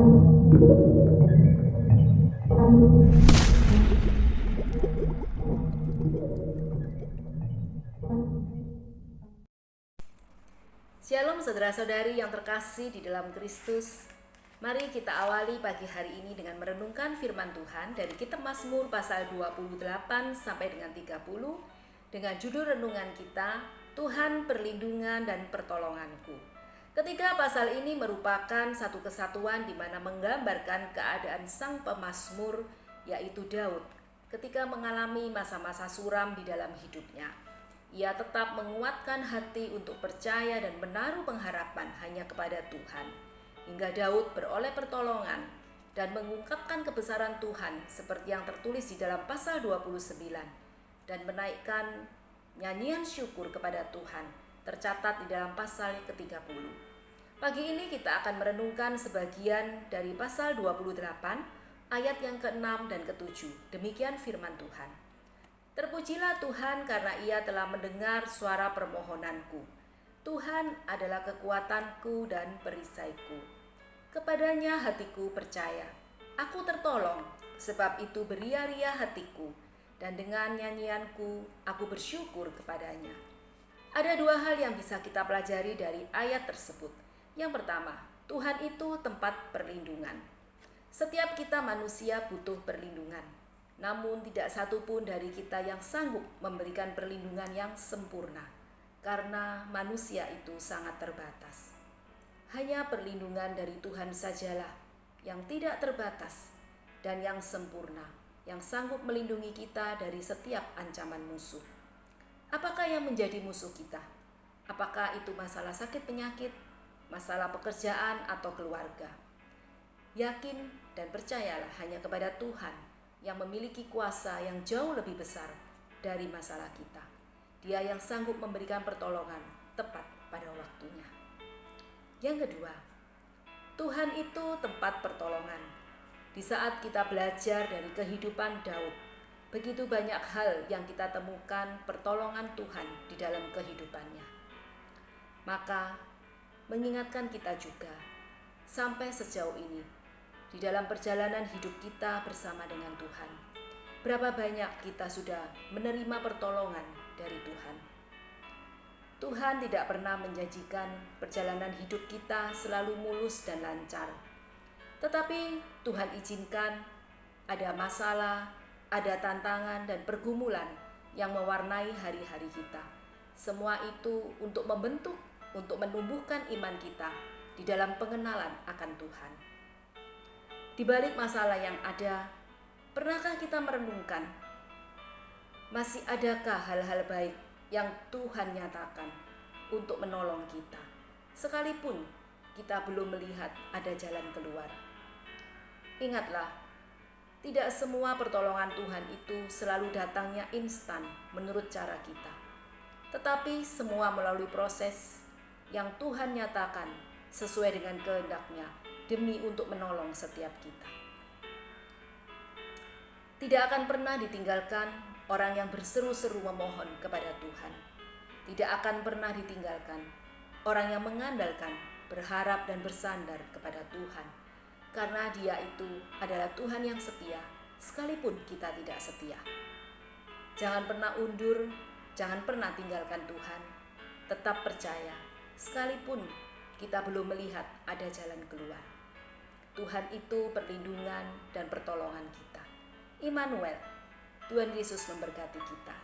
Shalom saudara-saudari yang terkasih di dalam Kristus. Mari kita awali pagi hari ini dengan merenungkan firman Tuhan dari kitab Mazmur pasal 28 sampai dengan 30 dengan judul renungan kita, Tuhan perlindungan dan pertolonganku. Ketiga pasal ini merupakan satu kesatuan di mana menggambarkan keadaan sang pemazmur yaitu Daud ketika mengalami masa-masa suram di dalam hidupnya. Ia tetap menguatkan hati untuk percaya dan menaruh pengharapan hanya kepada Tuhan. Hingga Daud beroleh pertolongan dan mengungkapkan kebesaran Tuhan seperti yang tertulis di dalam pasal 29 dan menaikkan nyanyian syukur kepada Tuhan tercatat di dalam pasal ke-30. Pagi ini kita akan merenungkan sebagian dari pasal 28 ayat yang ke-6 dan ke-7. Demikian firman Tuhan. Terpujilah Tuhan karena Ia telah mendengar suara permohonanku. Tuhan adalah kekuatanku dan perisaiku. Kepadanya hatiku percaya. Aku tertolong, sebab itu beria-ria hatiku, dan dengan nyanyianku aku bersyukur kepadanya. Ada dua hal yang bisa kita pelajari dari ayat tersebut. Yang pertama, Tuhan itu tempat perlindungan. Setiap kita manusia butuh perlindungan. Namun tidak satu pun dari kita yang sanggup memberikan perlindungan yang sempurna, karena manusia itu sangat terbatas. Hanya perlindungan dari Tuhan sajalah yang tidak terbatas dan yang sempurna, yang sanggup melindungi kita dari setiap ancaman musuh. Apakah yang menjadi musuh kita? Apakah itu masalah sakit penyakit, masalah pekerjaan atau keluarga? Yakin dan percayalah hanya kepada Tuhan yang memiliki kuasa yang jauh lebih besar dari masalah kita. Dia yang sanggup memberikan pertolongan tepat pada waktunya. Yang kedua, Tuhan itu tempat pertolongan. Di saat kita belajar dari kehidupan Daud, begitu banyak hal yang kita temukan pertolongan Tuhan di dalam kehidupannya. Maka mengingatkan kita juga sampai sejauh ini di dalam perjalanan hidup kita bersama dengan Tuhan, berapa banyak kita sudah menerima pertolongan dari Tuhan. Tuhan tidak pernah menjanjikan perjalanan hidup kita selalu mulus dan lancar. Tetapi Tuhan izinkan ada masalah, ada tantangan dan pergumulan yang mewarnai hari-hari kita. Semua itu untuk membentuk, untuk menumbuhkan iman kita di dalam pengenalan akan Tuhan. Di balik masalah yang ada, pernahkah kita merenungkan, masih adakah hal-hal baik yang Tuhan nyatakan untuk menolong kita, sekalipun kita belum melihat ada jalan keluar? Ingatlah, tidak semua pertolongan Tuhan itu selalu datangnya instan menurut cara kita, tetapi semua melalui proses yang Tuhan nyatakan sesuai dengan kehendak-Nya, demi untuk menolong setiap kita. Tidak akan pernah ditinggalkan orang yang berseru-seru memohon kepada Tuhan. Tidak akan pernah ditinggalkan orang yang mengandalkan, berharap dan bersandar kepada Tuhan. Karena Dia itu adalah Tuhan yang setia, sekalipun kita tidak setia. Jangan pernah undur, jangan pernah tinggalkan Tuhan. Tetap percaya, sekalipun kita belum melihat ada jalan keluar. Tuhan itu perlindungan dan pertolongan kita. Immanuel, Tuhan Yesus memberkati kita.